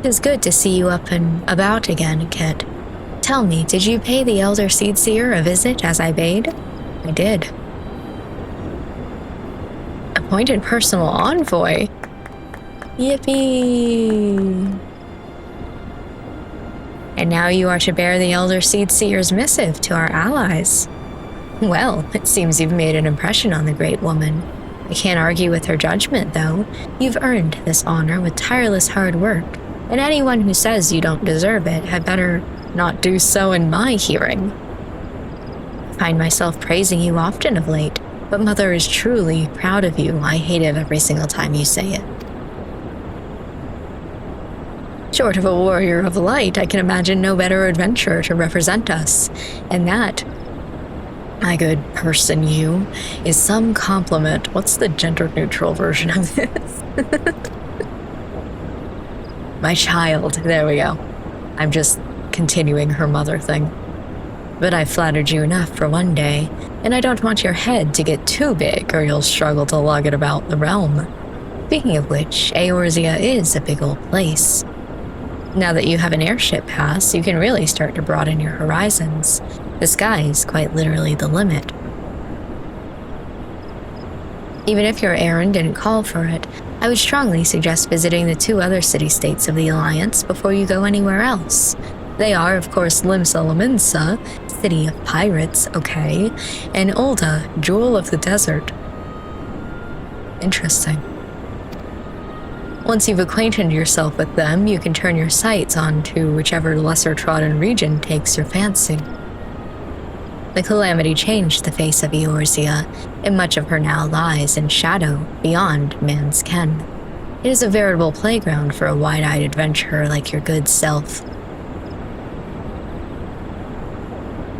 'Tis good to see you up and about again, Kit. Tell me, did you pay the Elder Seedseer a visit as I bade? I did. Appointed personal envoy? Yippee! And now you are to bear the Elder Seedseer's missive to our allies. Well, it seems you've made an impression on the great woman. I can't argue with her judgment, though. You've earned this honor with tireless hard work, and anyone who says you don't deserve it had better not do so in my hearing. I find myself praising you often of late, but Mother is truly proud of you. I hate it every single time you say it. Short of a warrior of light, I can imagine no better adventurer to represent us, and that, my good person you, is some compliment. What's the gender-neutral version of this? My child, there we go. I'm just continuing her mother thing. But I've flattered you enough for one day, and I don't want your head to get too big or you'll struggle to lug it about the realm. Speaking of which, Eorzea is a big old place. Now that you have an airship pass, you can really start to broaden your horizons. The sky is quite literally the limit. Even if your errand didn't call for it, I would strongly suggest visiting the 2 other city-states of the Alliance before you go anywhere else. They are, of course, Limsa Lominsa, City of Pirates, okay, and Ulda, Jewel of the Desert. Interesting. Once you've acquainted yourself with them, you can turn your sights onto whichever lesser-trodden region takes your fancy. The calamity changed the face of Eorzea, and much of her now lies in shadow beyond man's ken. It is a veritable playground for a wide-eyed adventurer like your good self.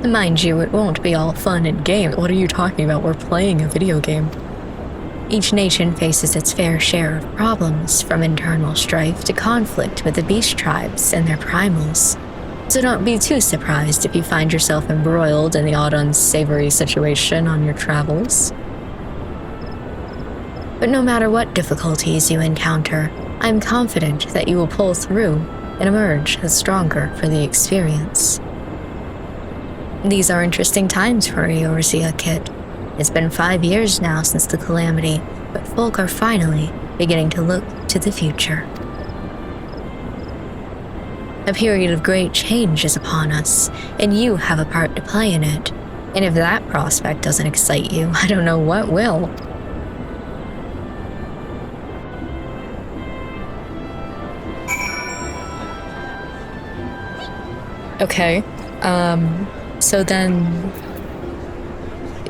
Mind you, it won't be all fun and games. What are you talking about? We're playing a video game. Each nation faces its fair share of problems, from internal strife to conflict with the beast tribes and their primals. So don't be too surprised if you find yourself embroiled in the odd unsavory situation on your travels. But no matter what difficulties you encounter, I'm confident that you will pull through and emerge as stronger for the experience. These are interesting times for Eorzea, Kit. It's been 5 years now since the calamity, but folk are finally beginning to look to the future. A period of great change is upon us, and you have a part to play in it. And if that prospect doesn't excite you, I don't know what will. Okay, so then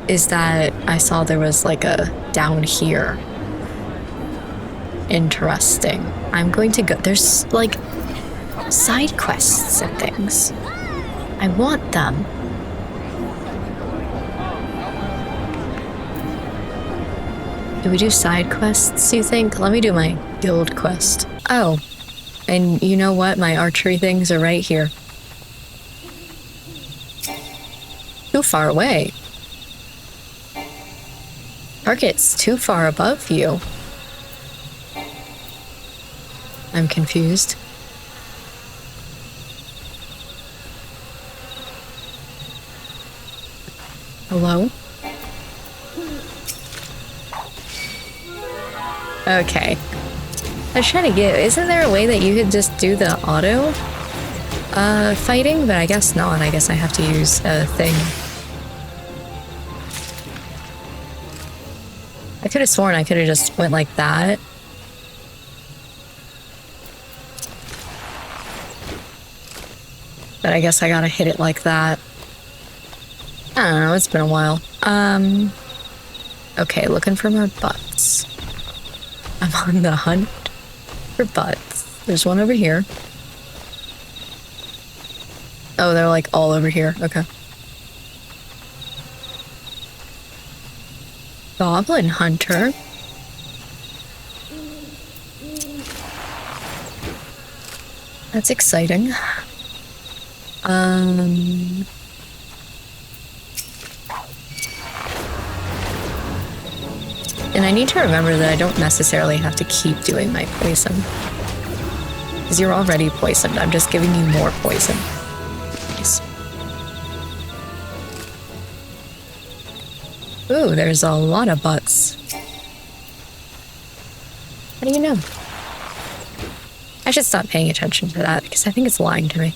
is that I saw there was like a down here. Interesting. I'm going to go. There's like side quests and things. I want them. Do we do side quests, you think? Let me do my guild quest. Oh, and you know what? My archery things are right here. Too far away. Target's too far above you. I'm confused. Hello? Okay. I was trying to get... Isn't there a way that you could just do the auto fighting? But I guess not. I guess I have to use a thing. I could have sworn I could have just went like that. But I guess I gotta hit it like that. I don't know, it's been a while. Okay, looking for more butts. I'm on the hunt for butts. There's one over here. Oh, they're like all over here. Okay. Goblin hunter. That's exciting. And I need to remember that I don't necessarily have to keep doing my poison. Because you're already poisoned. I'm just giving you more poison. Nice. Ooh, there's a lot of butts. How do you know? I should stop paying attention to that because I think it's lying to me.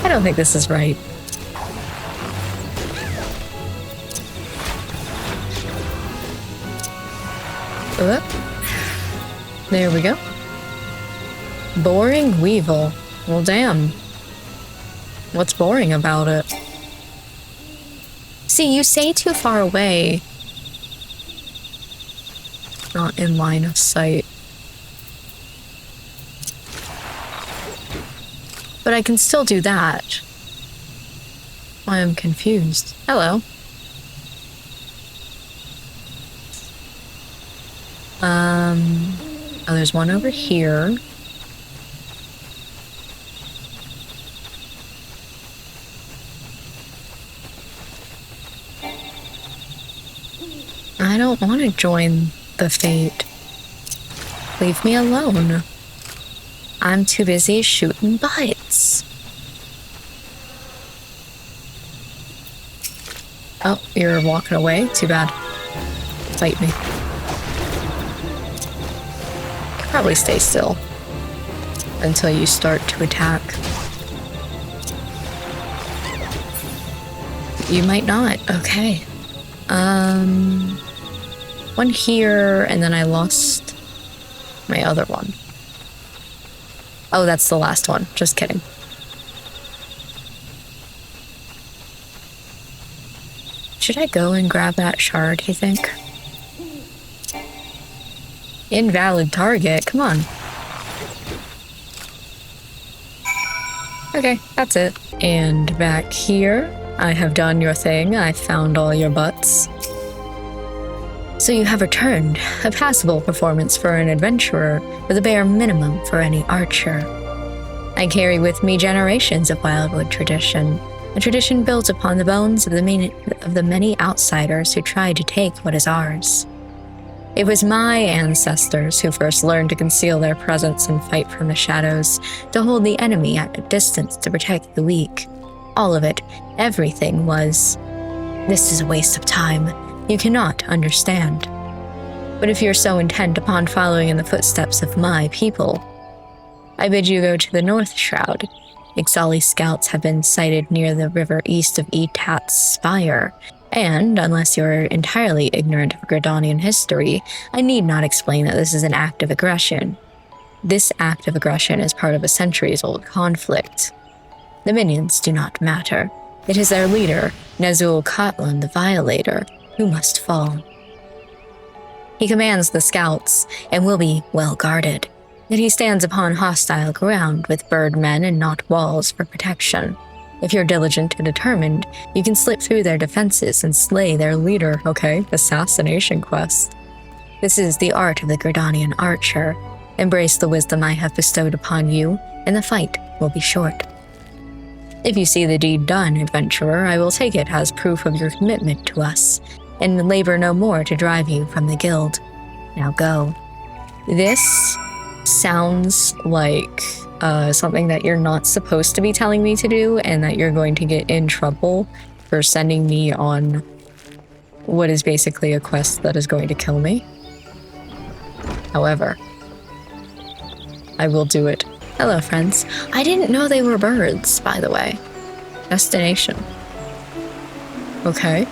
I don't think this is right. There we go. Boring weevil. Well, damn. What's boring about it? See, you say too far away. Not in line of sight. But I can still do that. I am confused. Hello. Oh, there's one over here. I don't want to join the fate. Leave me alone. I'm too busy shooting butts. Oh, you're walking away? Too bad. Fight me. Probably stay still until you start to attack. You might not. Okay. One here, and then I lost my other one. Oh, that's the last one. Just kidding. Should I go and grab that shard, you think? Invalid target, come on. Okay, that's it. And back here, I have done your thing. I found all your butts. So you have returned, a passable performance for an adventurer, with a bare minimum for any archer. I carry with me generations of wildwood tradition, a tradition built upon the bones of the many outsiders who tried to take what is ours. It was my ancestors who first learned to conceal their presence and fight from the shadows, to hold the enemy at a distance to protect the weak. All of it, everything was, this is a waste of time. You cannot understand. But if you're so intent upon following in the footsteps of my people, I bid you go to the North Shroud. Ixali scouts have been sighted near the river east of Etat's Spire, and, unless you're entirely ignorant of Gridanian history, I need not explain that this is an act of aggression. This act of aggression is part of a centuries-old conflict. The minions do not matter. It is their leader, Nezul Kotlan the Violator, who must fall. He commands the scouts, and will be well guarded, yet he stands upon hostile ground with birdmen and not walls for protection. If you're diligent and determined, you can slip through their defenses and slay their leader, okay? Assassination quest. This is the art of the Gridanian archer. Embrace the wisdom I have bestowed upon you, and the fight will be short. If you see the deed done, adventurer, I will take it as proof of your commitment to us, and labor no more to drive you from the guild. Now go. This sounds like something that you're not supposed to be telling me to do, and that you're going to get in trouble for sending me on what is basically a quest that is going to kill me. However, I will do it. Hello, friends. I didn't know they were birds, by the way. Destination. Okay.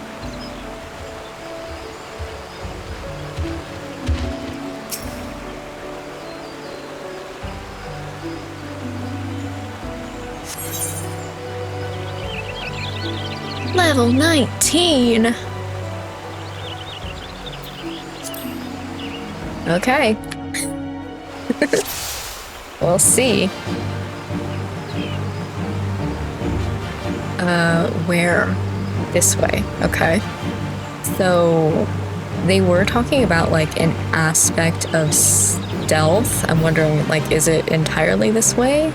Level 19! Okay. We'll see. Where? This way. Okay. So, they were talking about, like, an aspect of stealth. I'm wondering, like, is it entirely this way?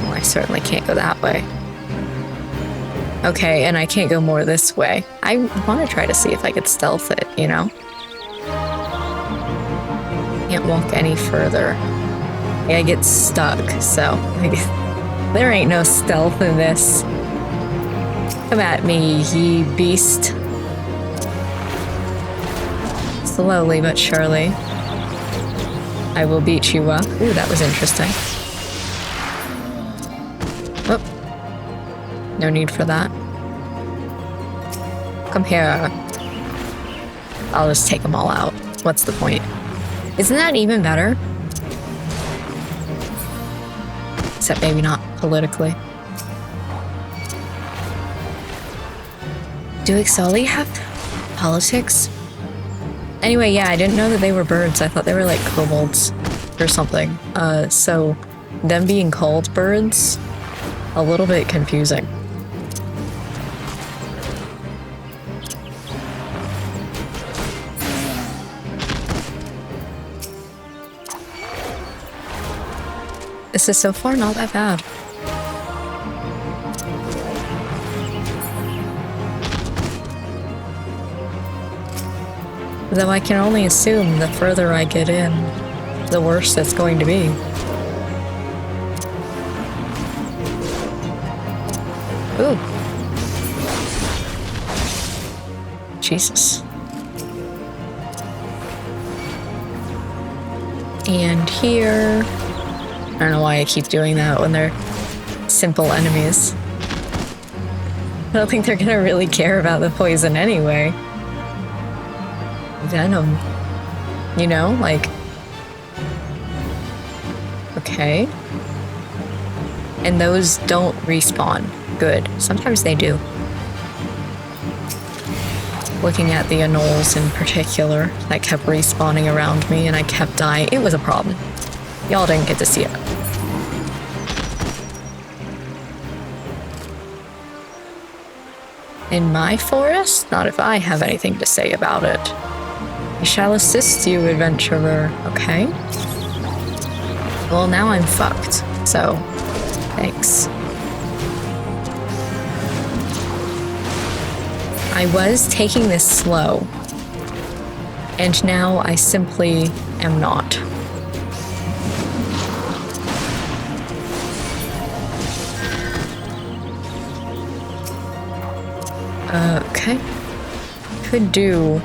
Well, I certainly can't go that way. Okay, and I can't go more this way. I want to try to see if I could stealth it, you know? Can't can't walk any further. I get stuck, so there ain't no stealth in this. Come at me, ye beast. Slowly but surely. I will beat you up. Ooh, that was interesting. Oh. No need for that. Come here. I'll just take them all out. What's the point? Isn't that even better? Except maybe not politically. Do XIV have politics? Anyway, yeah, I didn't know that they were birds. I thought they were like kobolds or something. So them being called birds, a little bit confusing. This is so far not that bad. Though I can only assume the further I get in, the worse it's going to be. Ooh. Jesus. And here... I don't know why I keep doing that when they're simple enemies. I don't think they're gonna really care about the poison anyway. Venom. You know, like... Okay. And those don't respawn. Good. Sometimes they do. Looking at the anoles in particular, that kept respawning around me and I kept dying. It was a problem. Y'all didn't get to see it. In my forest? Not if I have anything to say about it. I shall assist you, adventurer. Okay. Well, now I'm fucked, so thanks. I was taking this slow, and now I simply am not. Okay. Could do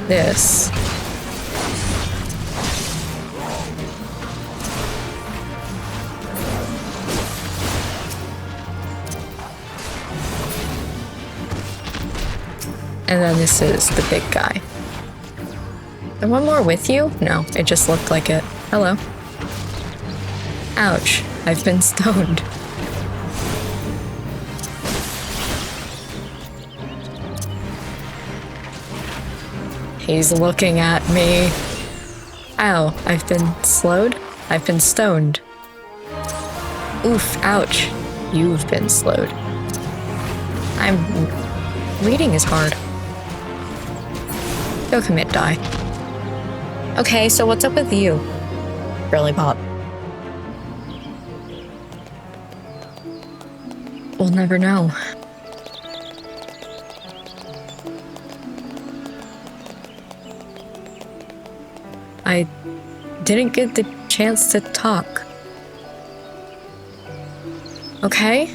this. And then this is the big guy. Is one more with you? No, it just looked like it. Hello. Ouch, I've been stoned. He's looking at me. Ow, I've been slowed? I've been stoned. Oof, ouch. You've been slowed. Reading is hard. Go commit die. Okay, so what's up with you? Really, Bob? We'll never know. I didn't get the chance to talk. Okay,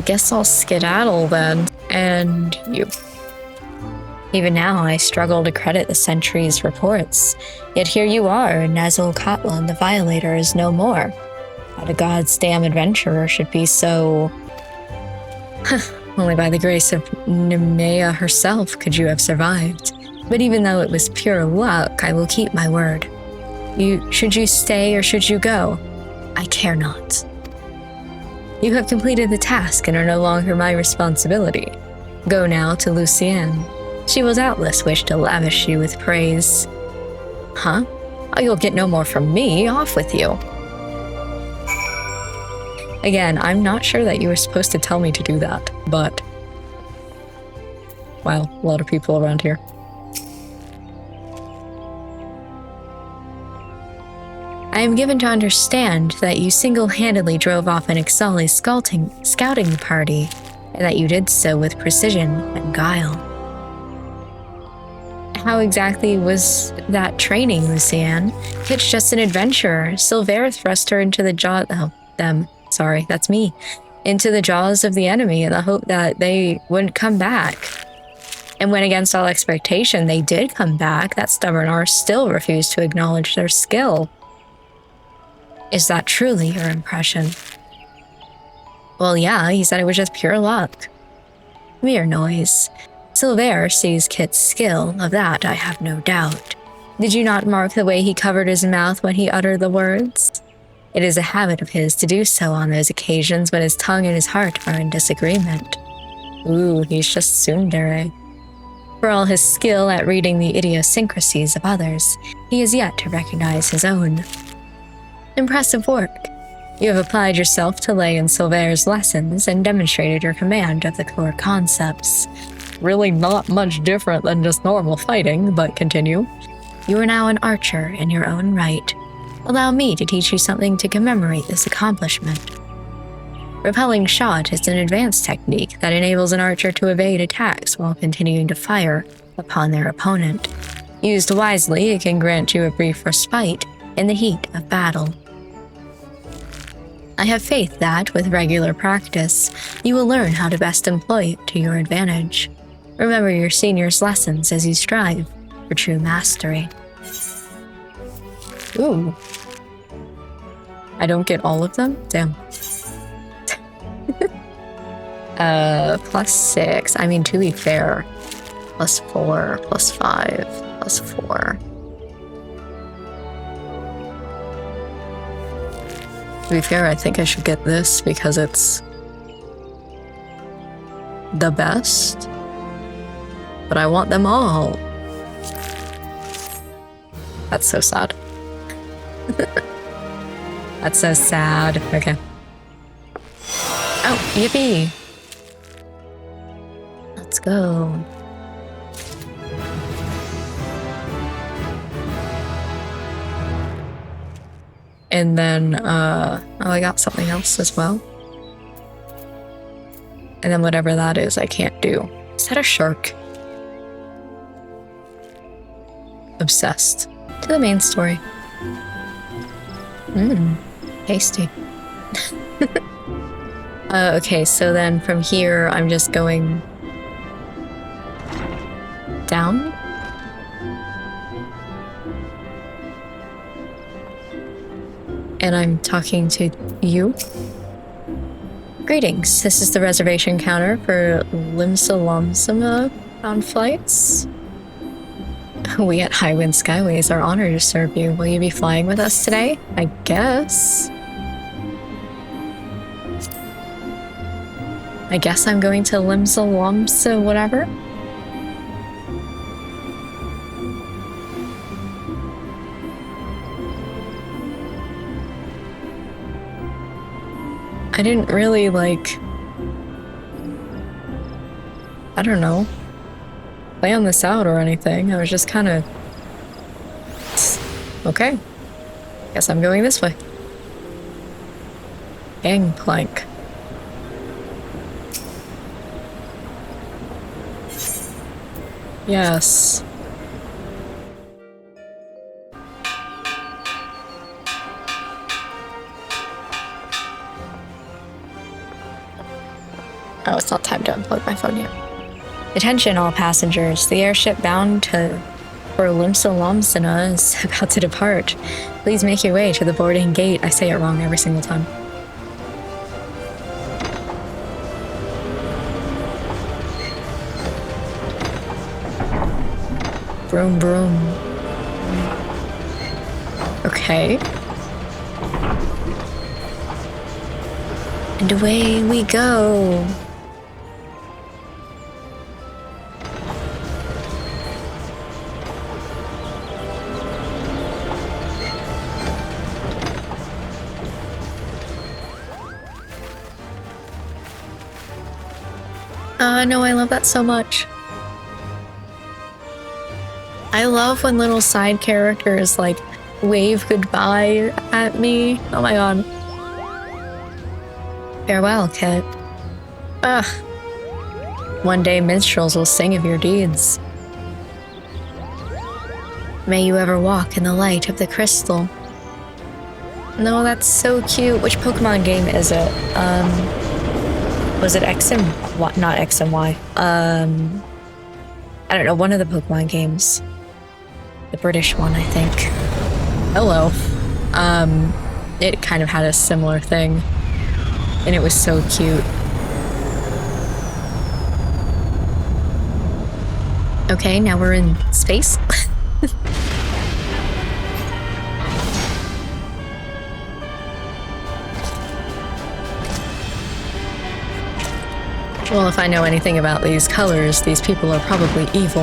guess I'll skedaddle then. And you. Even now, I struggle to credit the sentry's reports. Yet here you are, Nazul Katlan, the Violator, is no more. Not a god's damn adventurer should be so... Only by the grace of Nemea herself could you have survived. But even though it was pure luck, I will keep my word. Should you stay or should you go? I care not. You have completed the task and are no longer my responsibility. Go now to Lucienne. She will doubtless wish to lavish you with praise. Huh? Oh, you'll get no more from me. Off with you. Again, I'm not sure that you were supposed to tell me to do that, but... Wow, a lot of people around here. I am given to understand that you single-handedly drove off an XIV scouting party, and that you did so with precision and guile. How exactly was that training, Lucienne? Kit's just an adventurer. Silver thrust her into the jaw— oh, them. Sorry, that's me. Into the jaws of the enemy in the hope that they wouldn't come back. And when against all expectation they did come back, that stubborn arse still refused to acknowledge their skill. Is that truly your impression? Well, yeah, he said it was just pure luck. Mere noise. Silver sees Kit's skill, of that I have no doubt. Did you not mark the way he covered his mouth when he uttered the words? It is a habit of his to do so on those occasions when his tongue and his heart are in disagreement. Ooh, he's just tsundere. For all his skill at reading the idiosyncrasies of others, he is yet to recognize his own. Impressive work. You have applied yourself to lay in Silver's lessons and demonstrated your command of the core concepts. Really not much different than just normal fighting, but continue. You are now an archer in your own right. Allow me to teach you something to commemorate this accomplishment. Repelling shot is an advanced technique that enables an archer to evade attacks while continuing to fire upon their opponent. Used wisely, it can grant you a brief respite in the heat of battle. I have faith that, with regular practice, you will learn how to best employ it to your advantage. Remember your senior's lessons as you strive for true mastery. Ooh. I don't get all of them? Damn. +6. I mean, to be fair. +4, +5, +4. To be fair, I think I should get this because it's the best. But I want them all. That's so sad. That's so sad. Okay. Oh, yippee! Let's go. And then, oh, I got something else as well. And then whatever that is, I can't do. Is that a shark? Obsessed. To the main story. Tasty. Okay, so then from here, I'm just going down. And I'm talking to you. Greetings, this is the reservation counter for Limsa bound flights. We at Highwind Skyways are honored to serve you. Will you be flying with us today? I guess. I guess I'm going to Limsa whatever. I didn't really, like, I don't know, plan this out or anything. I was just kind of, okay, guess I'm going this way. Gangplank. Yes. Oh, it's not time to unplug my phone yet. Attention all passengers, the airship bound for Limsa is about to depart. Please make your way to the boarding gate. I say it wrong every single time. Broom broom. Okay. And away we go. No, I love that so much. I love when little side characters like wave goodbye at me. Oh my god. Farewell, Kit. Ugh. One day minstrels will sing of your deeds. May you ever walk in the light of the crystal. No, that's so cute. Which Pokemon game is it? Was it X and Y? Not X and Y. I don't know, one of the Pokemon games. The British one, I think. Hello. It kind of had a similar thing. And it was so cute. Okay, now we're in space. Well, if I know anything about these colors, these people are probably evil.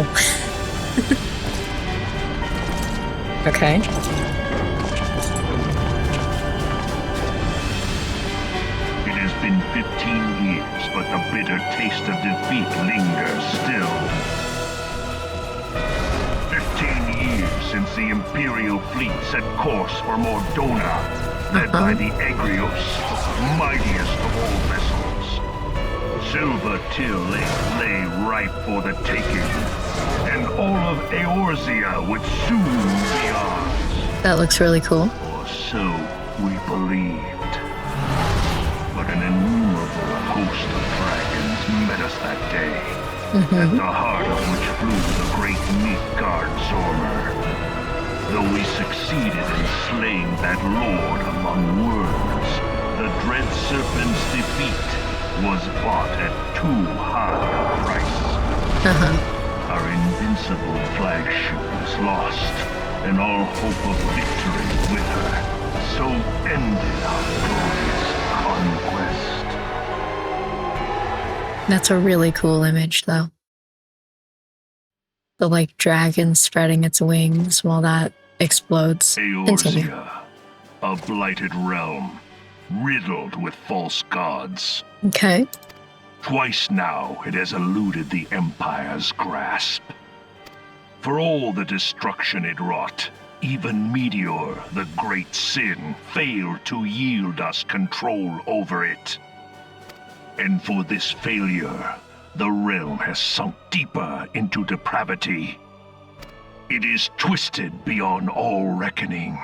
Okay. It has been 15 years, but the bitter taste of defeat lingers still. 15 years since the Imperial fleet set course for Mordona, led by the Agrios, mightiest of all vessels. Silver Till lay ripe for the taking, and all of Eorzea would soon be ours. That looks really cool. Or so we believed. But an innumerable host of dragons met us that day, at the heart of which flew the great Midgard Zormer. Though we succeeded in slaying that lord among worms, the dread serpent's defeat was bought at too high a price. Our invincible flagship was lost, and all hope of victory with her. So ended our glorious conquest. That's a really cool image, though. The, like, dragon spreading its wings while that explodes. Continue. Eorzea, a blighted realm, riddled with false gods. Okay. Twice now it has eluded the Empire's grasp. For all the destruction it wrought, even Meteor, the great sin, failed to yield us control over it. And for this failure, the realm has sunk deeper into depravity. It is twisted beyond all reckoning,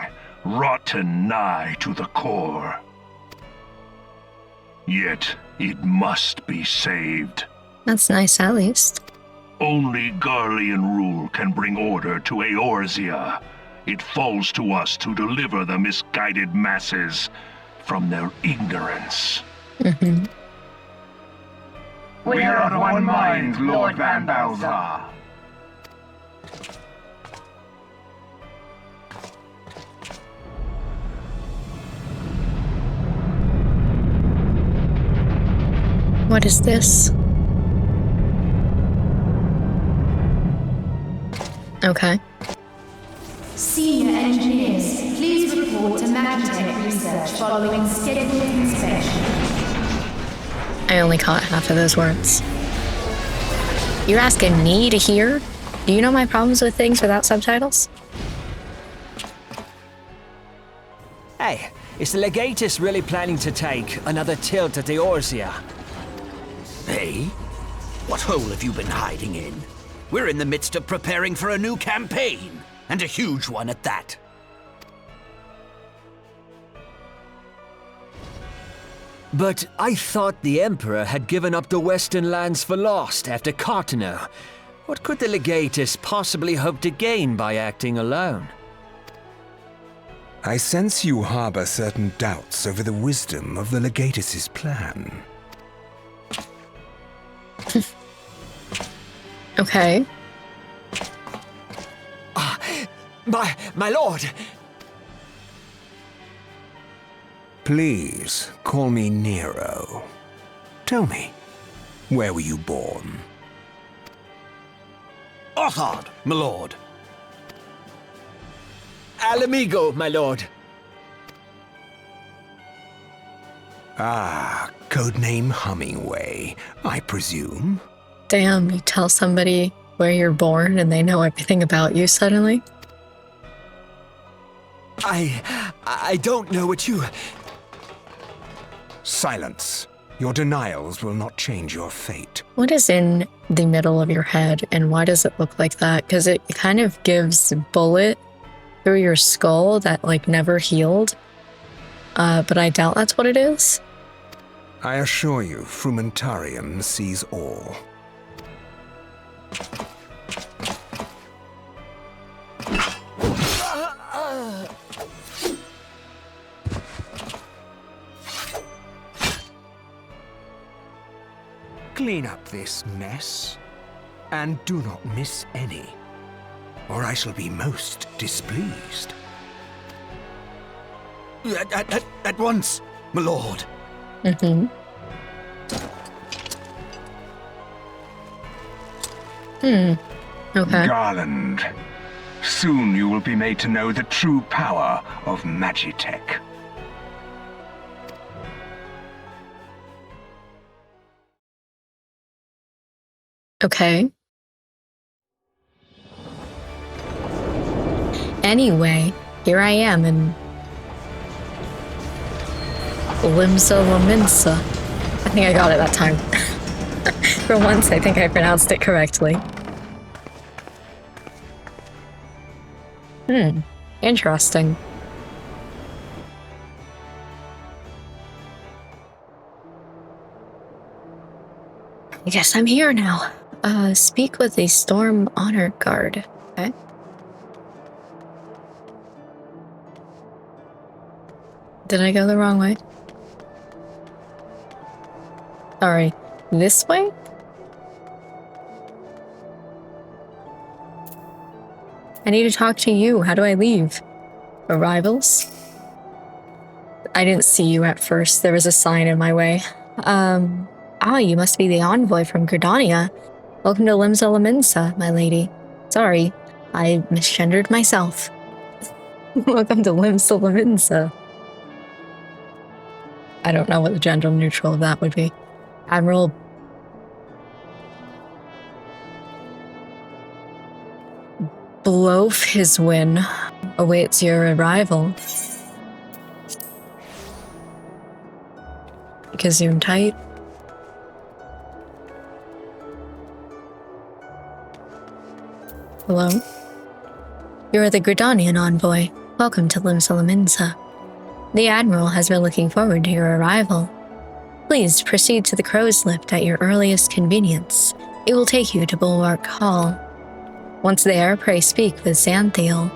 rotten nigh to the core. Yet, it must be saved. That's nice, at least. Only Garlean rule can bring order to Eorzea. It falls to us to deliver the misguided masses from their ignorance. We are of one mind, Lord Van Balzar. What is this? Okay. Senior engineers, please report to Magitech research following scheduled inspection. I only caught half of those words. You're asking me to hear? Do you know my problems with things without subtitles? Hey, is the Legatus really planning to take another tilt at Eorzea? Hey? What hole have you been hiding in? We're in the midst of preparing for a new campaign, and a huge one at that. But I thought the Emperor had given up the Western lands for lost after Cartano. What could the Legatus possibly hope to gain by acting alone? I sense you harbor certain doubts over the wisdom of the Legatus's plan. Okay. My lord! Please, call me Nero. Tell me, where were you born? Othard, my lord. Alamigo, my lord. Ah, codename Hummingway, I presume. Damn, you tell somebody where you're born and they know everything about you suddenly? I don't know what you... Silence. Your denials will not change your fate. What is in the middle of your head, and why does it look like that? Because it kind of gives bullet through your skull that, like, never healed. But I doubt that's what it is. I assure you, Frumentarium sees all. Clean up this mess, and do not miss any, or I shall be most displeased. At once, my lord. Mm-hmm. Okay. Garland, soon you will be made to know the true power of Magitech. Okay. Anyway, here I am in Limsa Lominsa. I think I got it that time. For once, I think I pronounced it correctly. Interesting. I guess I'm here now. Speak with the Storm Honor Guard. Okay. Did I go the wrong way? Sorry, this way? I need to talk to you. How do I leave? Arrivals? I didn't see you at first. There was a sign in my way. You must be the envoy from Gridania. Welcome to Limsa Lominsa, my lady. Sorry, I misgendered myself. Welcome to Limsa Lominsa. I don't know what the gender neutral of that would be. Admiral Blof his win awaits your arrival. Gesundheit. Hello? You're the Gridanian envoy. Welcome to Limsa Lominsa. The Admiral has been looking forward to your arrival. Please proceed to the Crow's Lift at your earliest convenience. It will take you to Bulwark Hall. Once there, pray speak with Xanthiel.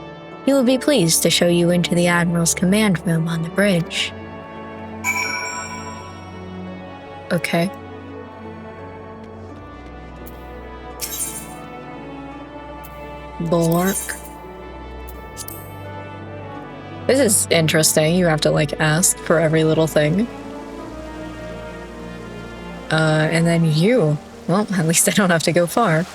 He will be pleased to show you into the Admiral's command room on the bridge. Okay. Bulwark. This is interesting. You have to, like, ask for every little thing. And then you. Well, at least I don't have to go far.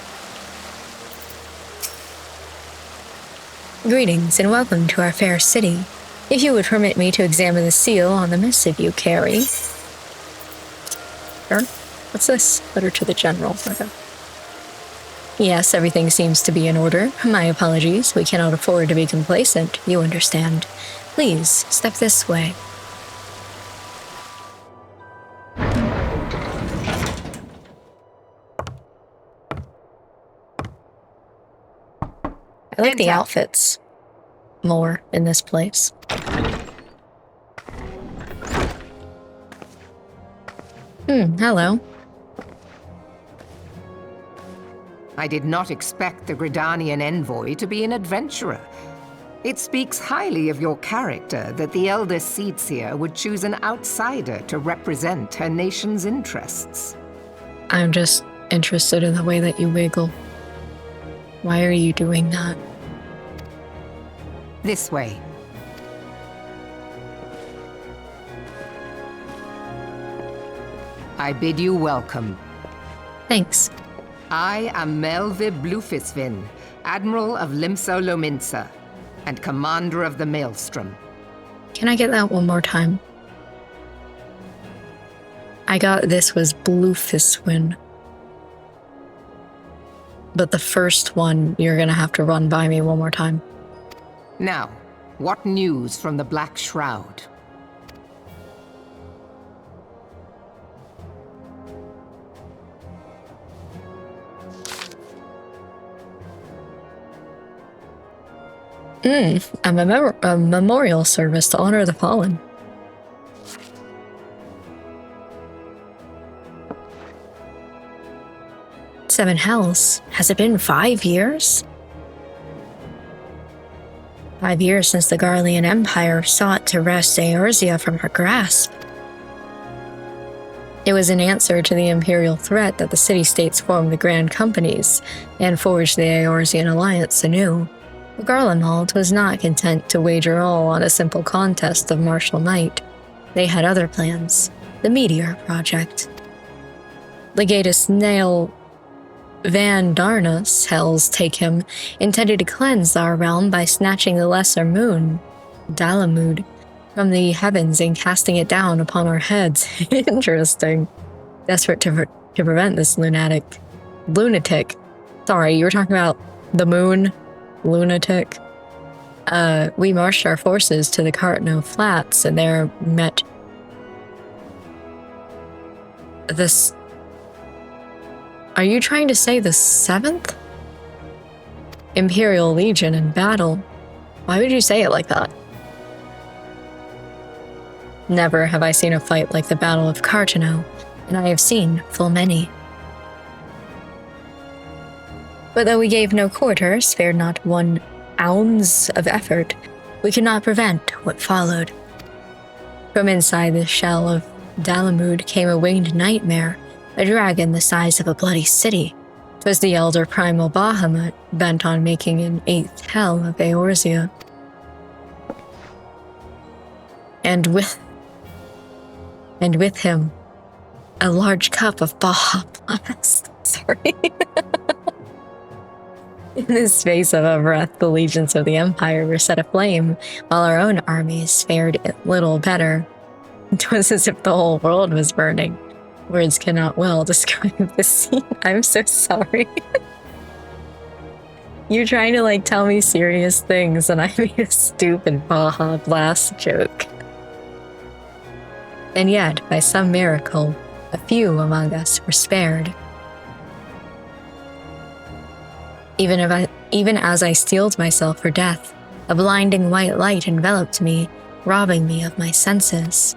Greetings and welcome to our fair city. If you would permit me to examine the seal on the missive you carry. Sure. What's this? Letter to the General. Okay. Yes, everything seems to be in order. My apologies. We cannot afford to be complacent. You understand. Please, step this way. I like the outfits more in this place. Hello. I did not expect the Gridanian envoy to be an adventurer. It speaks highly of your character that the Elder Seedseer would choose an outsider to represent her nation's interests. I'm just interested in the way that you wiggle. Why are you doing that? This way. I bid you welcome. Thanks. I am Melvi Blufisvin, Admiral of Limsa Lominsa, and Commander of the Maelstrom. Can I get that one more time? I got this was Blufiswin. But the first one, you're gonna have to run by me one more time. Now, what news from the Black Shroud? A memorial service to honor the fallen. Seven hells. Has it been 5 years? 5 years since the Garlean Empire sought to wrest Eorzea from her grasp. It was in answer to the imperial threat that the city-states formed the Grand Companies and forged the Eorzean alliance anew. Garlemald was not content to wager all on a simple contest of martial might. They had other plans. The Meteor Project. Legatus Nail Van Darnus, hells take him, intended to cleanse our realm by snatching the lesser moon, Dalamud, from the heavens and casting it down upon our heads. Interesting. Desperate to prevent this lunatic. Sorry, you were talking about the moon? Lunatic. We marched our forces to the Cartno Flats and there met this. Are you trying to say the 7th? Imperial Legion in battle. Why would you say it like that? Never have I seen a fight like the Battle of Cartano, and I have seen full many. But though we gave no quarter, spared not 1 ounce of effort, we could not prevent what followed. From inside the shell of Dalamud came a winged nightmare, a dragon the size of a bloody city. 'Twas the elder primal Bahamut, bent on making an 8th hell of Eorzea. And with him, a large cup of Baja Blast. Sorry. In the space of a breath, the legions of the Empire were set aflame, while our own armies fared little better. It was as if the whole world was burning. Words cannot well describe the scene. I'm so sorry. You're trying to tell me serious things and I made a stupid Baja Blast joke. And yet, by some miracle, a few among us were spared. Even as I steeled myself for death, a blinding white light enveloped me, robbing me of my senses.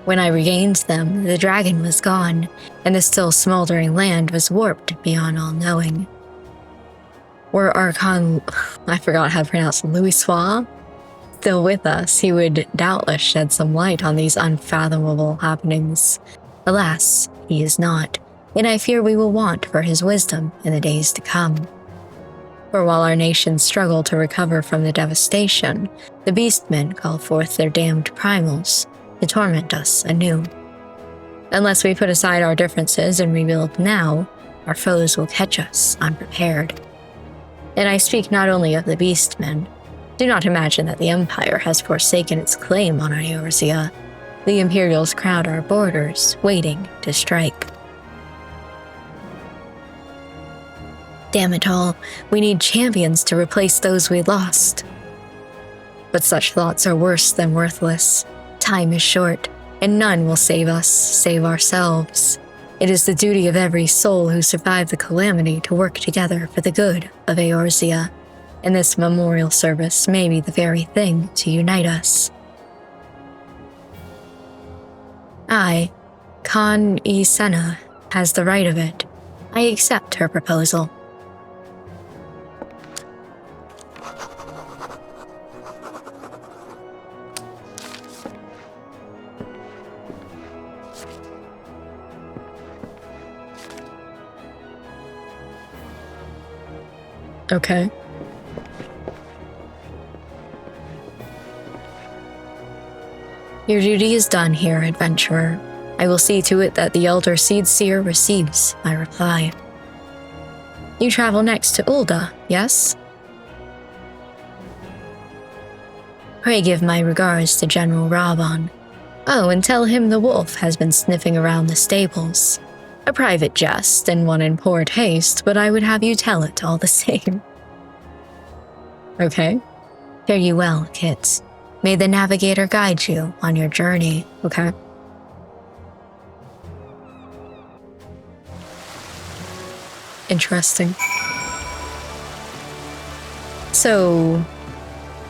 When I regained them, the dragon was gone, and the still smoldering land was warped beyond all knowing. Were Archon, I forgot how to pronounce Louisoix, still with us, he would doubtless shed some light on these unfathomable happenings. Alas, he is not, and I fear we will want for his wisdom in the days to come. For while our nations struggle to recover from the devastation, the beastmen call forth their damned primals to torment us anew. Unless we put aside our differences and rebuild now, our foes will catch us unprepared. And I speak not only of the beastmen. Do not imagine that the Empire has forsaken its claim on Eorzea. The Imperials crowd our borders, waiting to strike. Damn it all, we need champions to replace those we lost. But such thoughts are worse than worthless. Time is short, and none will save us, save ourselves. It is the duty of every soul who survived the calamity to work together for the good of Eorzea, and this memorial service may be the very thing to unite us. I, Khan E. Senna, has the right of it. I accept her proposal. Okay. Your duty is done here, adventurer. I will see to it that the Elder Seedseer receives my reply. You travel next to Ulda, yes? Pray give my regards to General Raban. Oh, and tell him the wolf has been sniffing around the stables. A private jest and one in poor taste, but I would have you tell it all the same. Okay. Fare you well, kids. May the navigator guide you on your journey, okay? Interesting. So,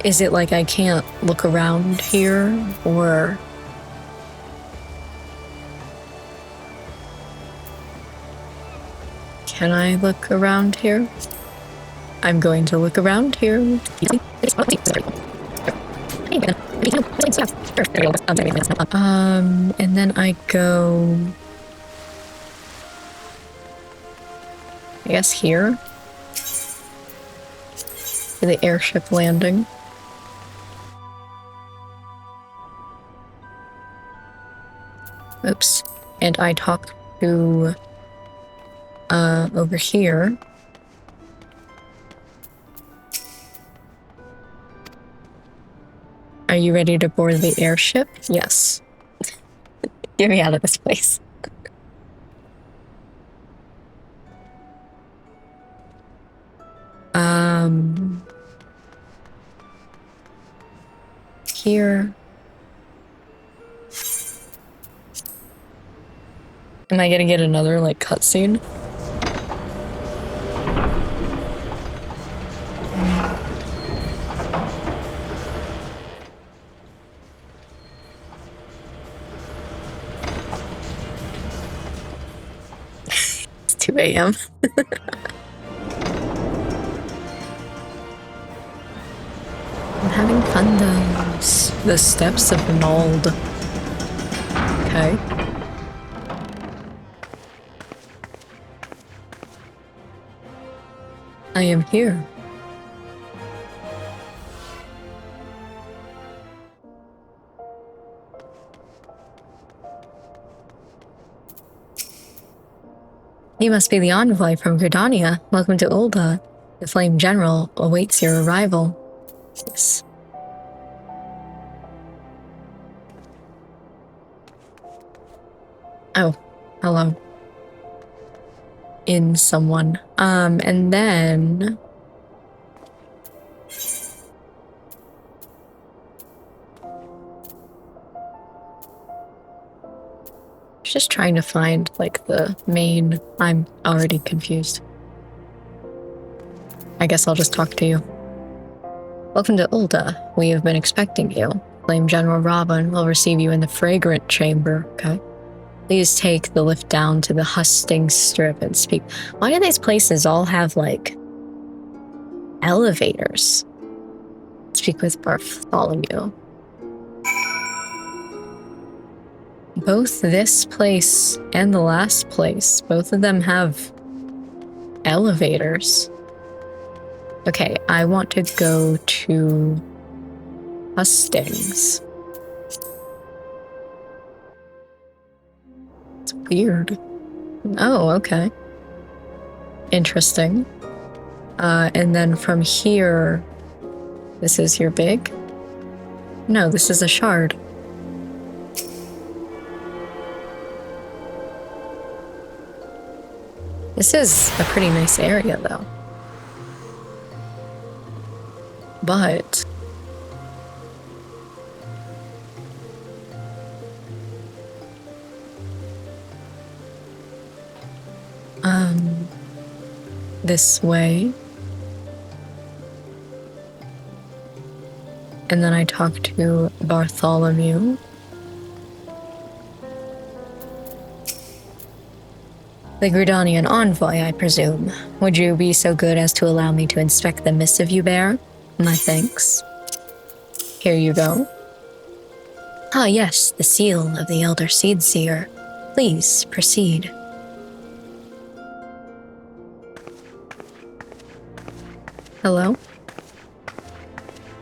Is it like I can't look around here, or... Can I look around here? I'm going to look around here. And then I go... I guess here? For the airship landing. Oops. And I talk to... over here. Are you ready to board the airship? Yes. Get me out of this place. Here. Am I gonna get another, like, cutscene? It's 2 a.m. I'm having fun though. The steps of Nald. Okay. I am here. You must be the envoy from Gridania. Welcome to Ulda. The Flame General awaits your arrival. Yes. Oh, hello. In someone. And then... just trying to find, like, the main... I'm already confused. I guess I'll just talk to you. Welcome to Ulda. We have been expecting you. Flame General Robin will receive you in the Fragrant Chamber, okay? Please take the lift down to the Hustings Strip and speak. Why do these places all have, like, elevators? Speak with Bartholomew. Both this place and the last place, both of them have elevators. Okay, I want to go to Hustings. It's weird. Oh, okay. Interesting. And then from here, this is your big? No, this is a shard. This is a pretty nice area, though. But... this way. And then I talk to Bartholomew. The Gridanian envoy, I presume. Would you be so good as to allow me to inspect the missive you bear? My thanks. Here you go. Ah, yes, the seal of the Elder Seedseer. Please, proceed. Hello?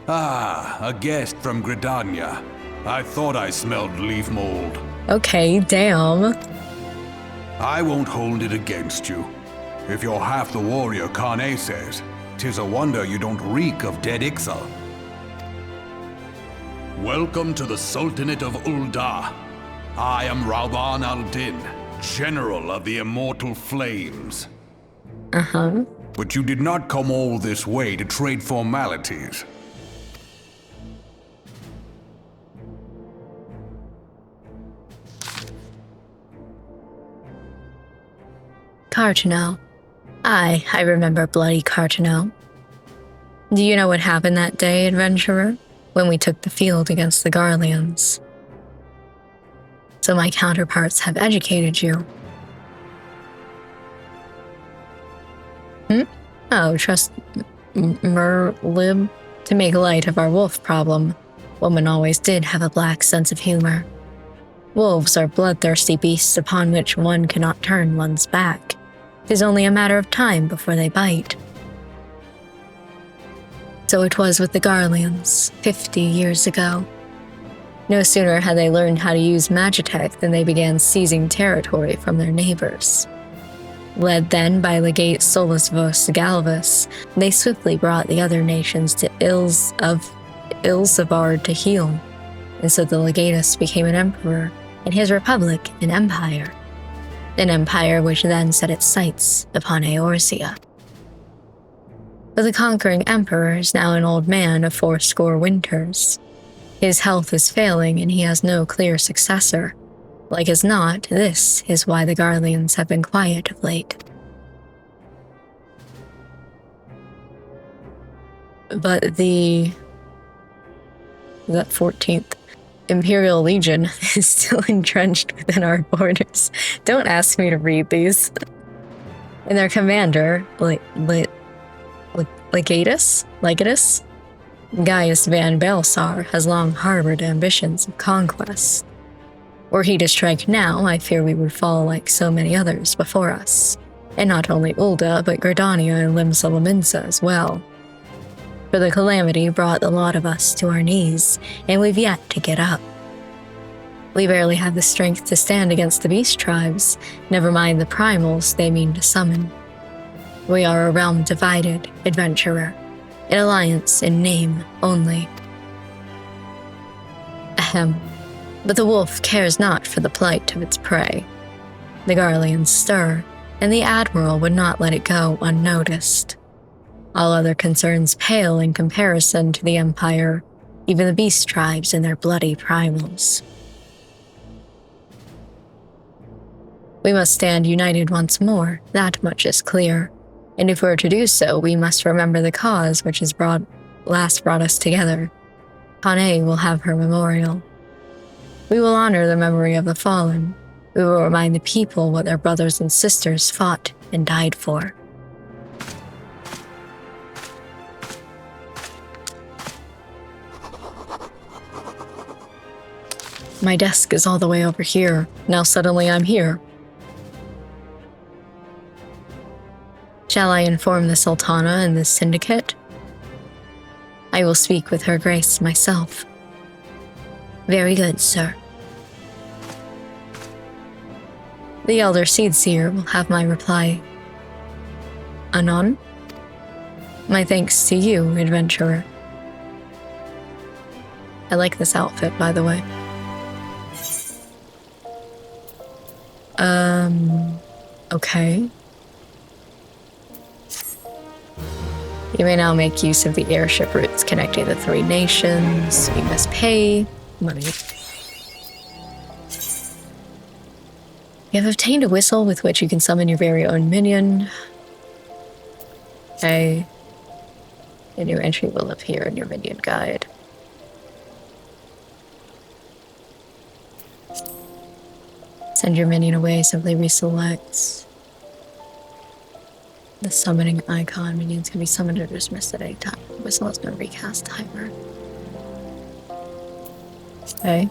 Ah, a guest from Gridania. I thought I smelled leaf mold. Okay, damn. I won't hold it against you. If you're half the warrior Kane says, 'tis a wonder you don't reek of dead Ixal. Welcome to the Sultanate of Ulda. I am Rauban al-Din, General of the Immortal Flames. Uh-huh. But you did not come all this way to trade formalities. Cartano. I remember bloody Cartano. Do you know what happened that day, adventurer, when we took the field against the Garleans? So my counterparts have educated you. Oh, trust Merlib. To make light of our wolf problem, women always did have a black sense of humor. Wolves are bloodthirsty beasts upon which one cannot turn one's back. 'Tis only a matter of time before they bite. So it was with the Garleans, 50 years ago. No sooner had they learned how to use Magitech than they began seizing territory from their neighbors. Led then by Legate Solusvos Galvus, they swiftly brought the other nations to Ilsabard to heal, and so the Legatus became an emperor, and his republic an empire which then set its sights upon Eorzea. But the conquering emperor is now an old man of 80 winters. His health is failing, and he has no clear successor. Like as not, this is why the Garleans have been quiet of late. But that 14th Imperial Legion is still entrenched within our borders. Don't ask me to read these. And their commander, Legatus, Gaius Van Belsar, has long harbored ambitions of conquest. Were he to strike now, I fear we would fall like so many others before us. And not only Ulda, but Gridania and Limsa as well. For the calamity brought the lot of us to our knees, and we've yet to get up. We barely have the strength to stand against the beast tribes, never mind the primals they mean to summon. We are a realm divided, adventurer, an alliance in name only. Ahem. But the wolf cares not for the plight of its prey. The Garleans stir, and the Admiral would not let it go unnoticed. All other concerns pale in comparison to the Empire, even the beast tribes and their bloody primals. We must stand united once more, that much is clear, and if we're to do so, we must remember the cause which has last brought us together. Kane will have her memorial. We will honor the memory of the fallen. We will remind the people what their brothers and sisters fought and died for. My desk is all the way over here. Now suddenly I'm here. Shall I inform the Sultana and the Syndicate? I will speak with Her Grace myself. Very good, sir. The Elder Seedseer will have my reply. Anon? My thanks to you, adventurer. I like this outfit, by the way. Okay. You may now make use of the airship routes connecting the 3 nations. You must pay money. You have obtained a whistle with which you can summon your very own minion. Okay. A new entry will appear in your minion guide. Send your minion away, simply reselect the summoning icon. Minions can be summoned or dismissed at any time. Whistle has no recast timer. Okay.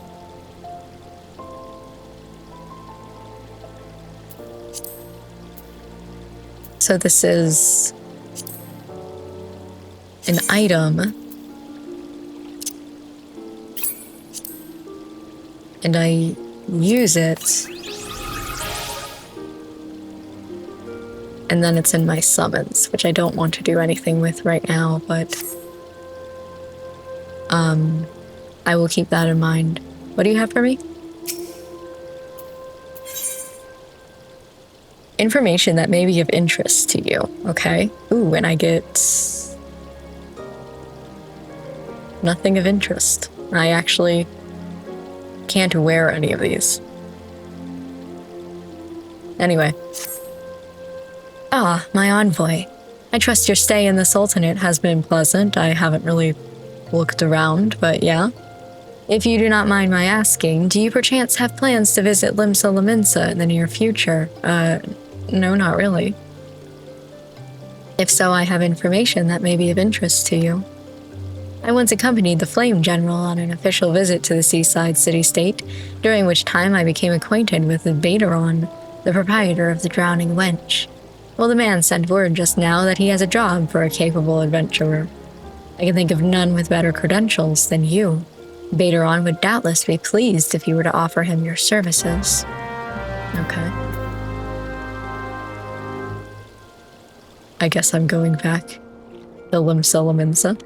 So this is an item, and I use it, and then it's in my summons, which I don't want to do anything with right now, but I will keep that in mind. What do you have for me? Information that may be of interest to you, okay? Ooh, and I get nothing of interest. I actually can't wear any of these. Anyway. Ah, my envoy. I I trust your stay in the Sultanate has been pleasant. I haven't really looked around, but yeah. If you do not mind my asking, do you perchance have plans to visit Limsa Laminsa in the near future? No, not really. If so, I have information that may be of interest to you. I once accompanied the Flame General on an official visit to the seaside city-state, during which time I became acquainted with the Baderon, the proprietor of the Drowning Wench. Well, the man sent word just now that he has a job for a capable adventurer. I can think of none with better credentials than you. Baderon would doubtless be pleased if you were to offer him your services. Okay. I guess I'm going back to Limsa Laminsa.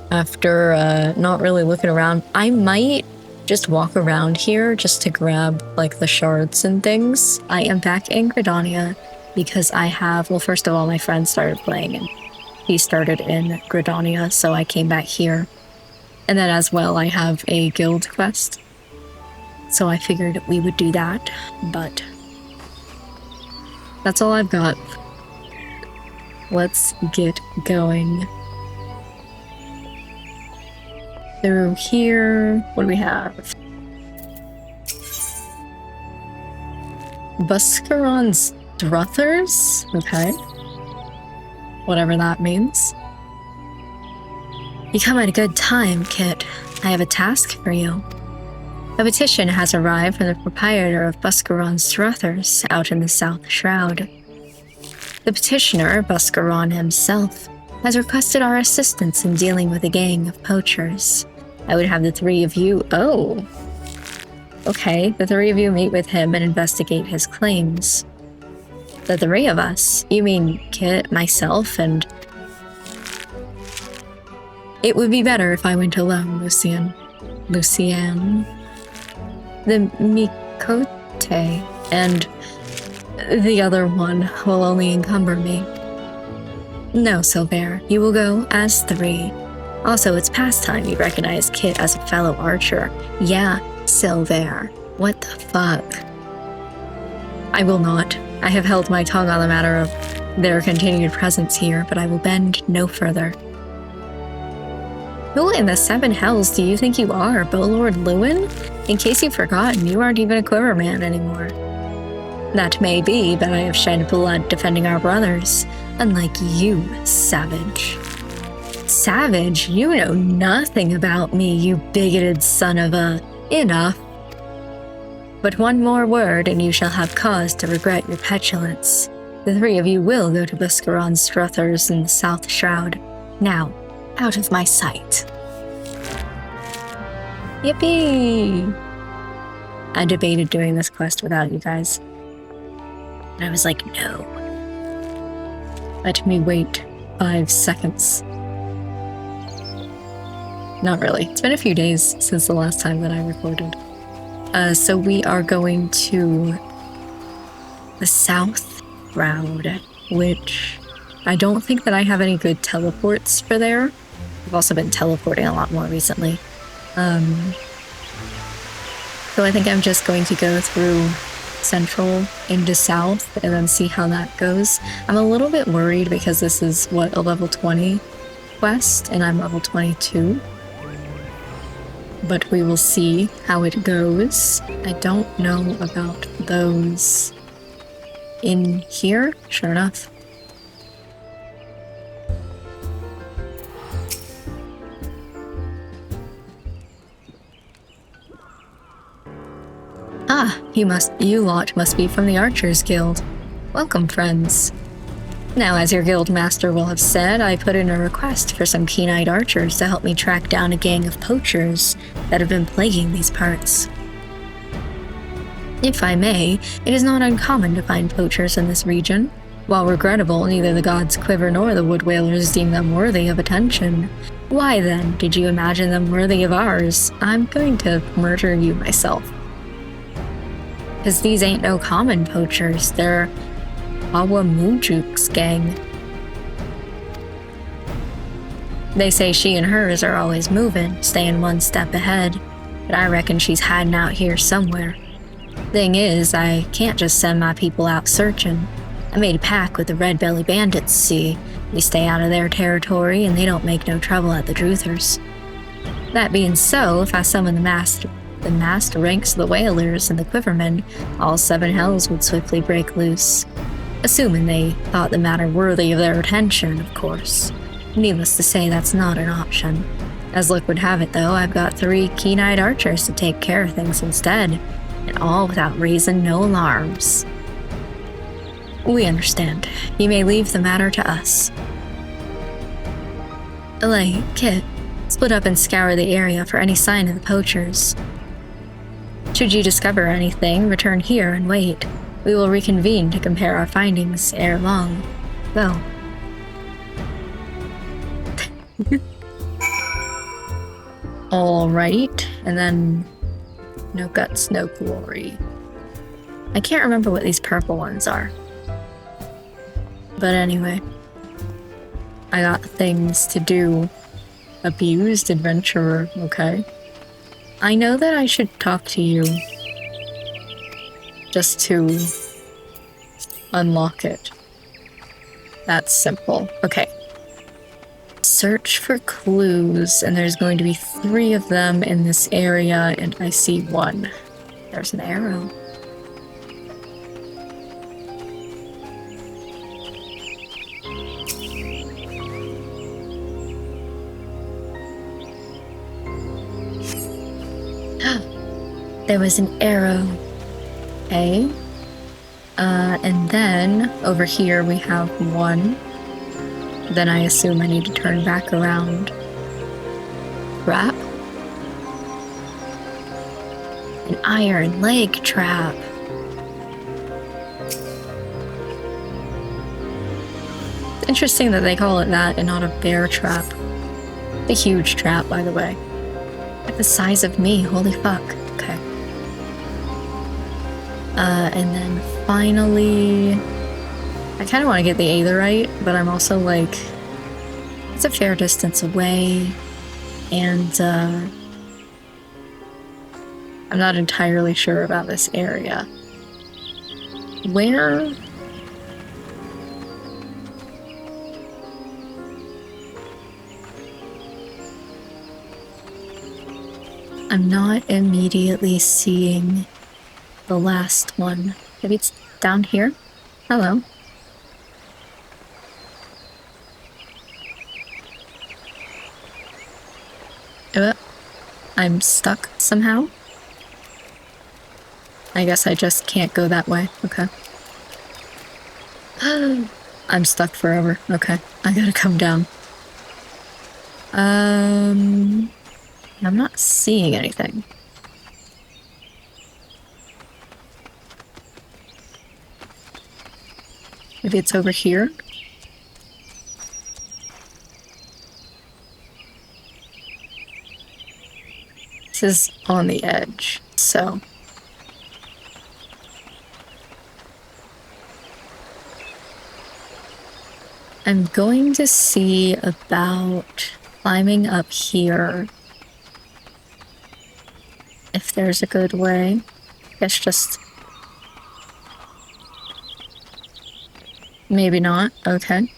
After not really looking around, I might just walk around here just to grab like the shards and things. I am back in Gridania because I have, well, first of all, my friend started playing and he started in Gridania, so I came back here. And then as well, I have a guild quest. So I figured we would do that, but that's all I've got. Let's get going. Through here, what do we have? Buscaron's Druthers? Okay. Whatever that means. You come at a good time, Kit. I have a task for you. A petition has arrived from the proprietor of Buscaron's Druthers out in the South Shroud. The petitioner, Buscaron himself, has requested our assistance in dealing with a gang of poachers. I would have the three of you— oh! Okay, the three of you meet with him and investigate his claims. The three of us? You mean Kit, myself, and— It would be better if I went alone, Lucienne. The Mikote, and the other one will only encumber me. No, Silver, you will go as three. Also, it's past time you recognize Kit as a fellow archer. Yeah, Silver. What the fuck? I will not. I have held my tongue on the matter of their continued presence here, but I will bend no further. Who in the seven hells do you think you are, Bowlord Lewin? In case you've forgotten, you aren't even a quiverman anymore. That may be, but I have shed blood defending our brothers, unlike you, savage. Savage? You know nothing about me, you bigoted son of a— Enough. But one more word and you shall have cause to regret your petulance. The three of you will go to Buscaron's Druthers in the South Shroud. Now, out of my sight. Yippee! I debated doing this quest without you guys. And I was like, no. Let me wait 5 seconds. Not really. It's been a few days since the last time that I recorded. So we are going to the South Shroud, which I don't think that I have any good teleports for there. I've also been teleporting a lot more recently. So I think I'm just going to go through Central into South and then see how that goes. I'm a little bit worried because this is, what, a level 20 quest, and I'm level 22. But we will see how it goes. I don't know about those in here. Sure enough. Ah, you lot must be from the Archers Guild. Welcome, friends. Now, as your guild master will have said, I put in a request for some keen-eyed archers to help me track down a gang of poachers that have been plaguing these parts. If I may, it is not uncommon to find poachers in this region. While regrettable, neither the gods Quiver nor the Wood Whalers deem them worthy of attention. Why then did you imagine them worthy of ours? I'm going to murder you myself. Because these ain't no common poachers, they're Awamujuk's gang. They say she and hers are always moving, staying one step ahead, but I reckon she's hiding out here somewhere. Thing is, I can't just send my people out searching. I made a pact with the Red Belly Bandits, see? We stay out of their territory and they don't make no trouble at the Truthers. That being so, if I summon the massed ranks of the Whalers and the Quivermen, all 7 hells would swiftly break loose. Assuming they thought the matter worthy of their attention, of course. Needless to say, that's not an option. As luck would have it, though, I've got 3 keen-eyed archers to take care of things instead, and all without raising no alarms. We understand. You may leave the matter to us. Elay, Kit, split up and scour the area for any sign of the poachers. Should you discover anything, return here and wait. We will reconvene to compare our findings ere long. Go. Alright, and then no guts, no glory. I can't remember what these purple ones are. But anyway, I got things to do. Abused adventurer, okay. I know that I should talk to you just to unlock it. That's simple. Okay. Search for clues, and there's going to be 3 of them in this area, and I see 1. There's an arrow. There was an arrow. Okay. And then over here we have 1. Then I assume I need to turn back around. Trap? An iron leg trap. Interesting that they call it that and not a bear trap. The huge trap, by the way. Like the size of me, holy fuck. Okay. And then finally, I kind of want to get the Aetherite, but I'm also like, it's a fair distance away, and I'm not entirely sure about this area. Where? I'm not immediately seeing the last one. Maybe it's down here? Hello. I'm stuck somehow. I guess I just can't go that way. Okay. I'm stuck forever. Okay. I gotta come down. I'm not seeing anything. Maybe it's over here? This is on the edge, so... I'm going to see about climbing up here. If there's a good way. I guess just... Maybe not. Okay.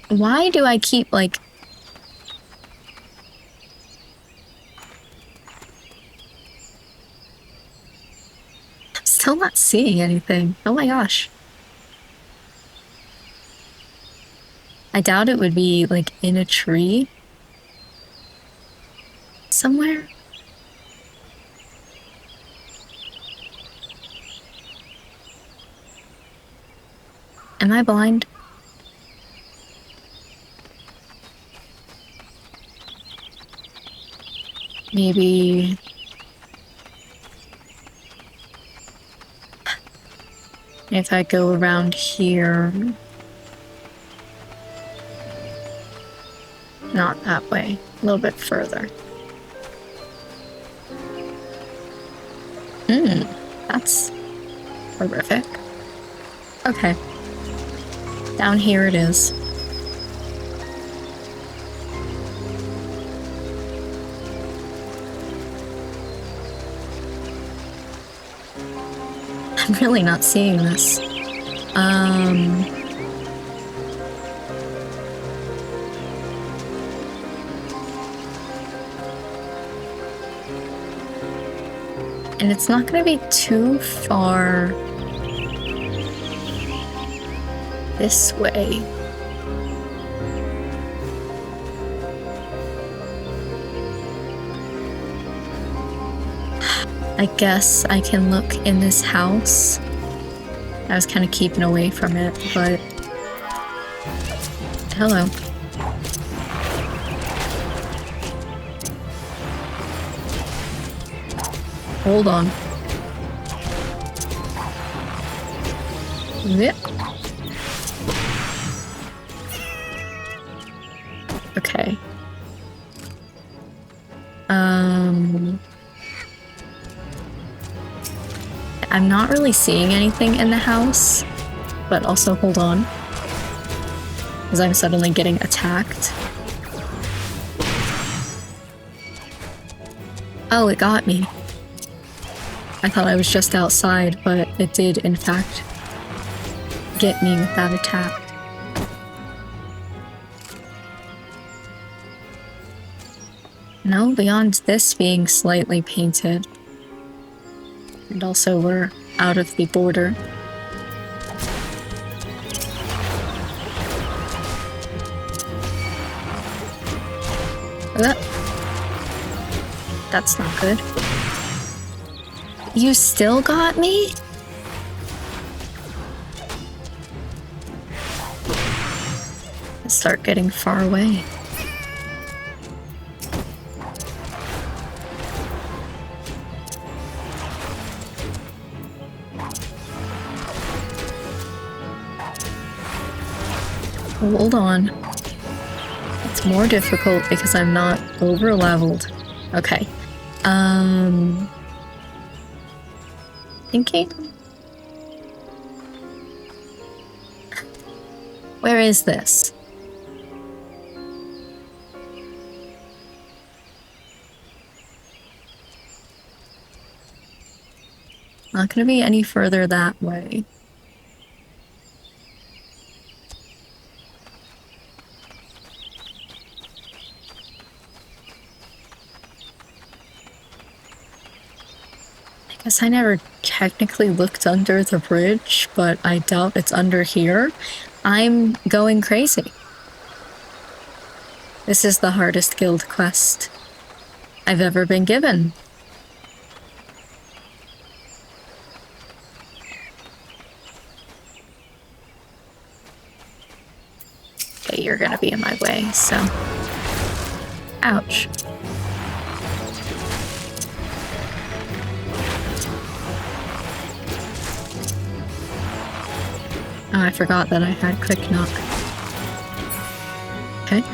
Why do I keep, like... I'm still not seeing anything. Oh my gosh. I doubt it would be, like, in a tree. Somewhere? Am I blind? Maybe... if I go around here... Not that way. A little bit further. That's horrific. Okay. Down here it is. I'm really not seeing this. And it's not going to be too far this way. I guess I can look in this house. I was kind of keeping away from it, but... Hello. Hold on. Yep. Okay. I'm not really seeing anything in the house, but also hold on, because I'm suddenly getting attacked. Oh, it got me. I thought I was just outside, but it did, in fact, get me with that attack. No, beyond this being slightly painted. And also we're out of the border. That's not good. You still got me? Let's start getting far away. Hold on. It's more difficult because I'm not over-leveled. Okay. Thinking? Where is this? Not gonna be any further that way. I guess I never technically looked under the bridge, but I doubt it's under here. I'm going crazy. This is the hardest guild quest I've ever been given. Okay, you're gonna be in my way, so... Ouch. Oh, I forgot that I had quick knock. Okay.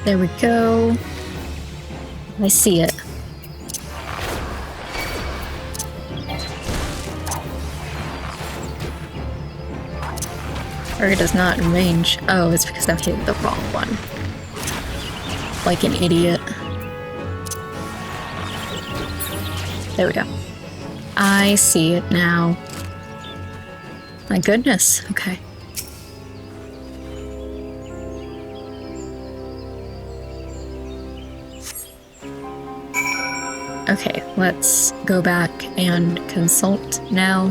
There we go. I see it. Target is not in range. Oh, it's because I've hit the wrong one. Like an idiot. There we go. I see it now. My goodness. Okay. Okay, let's go back and consult now.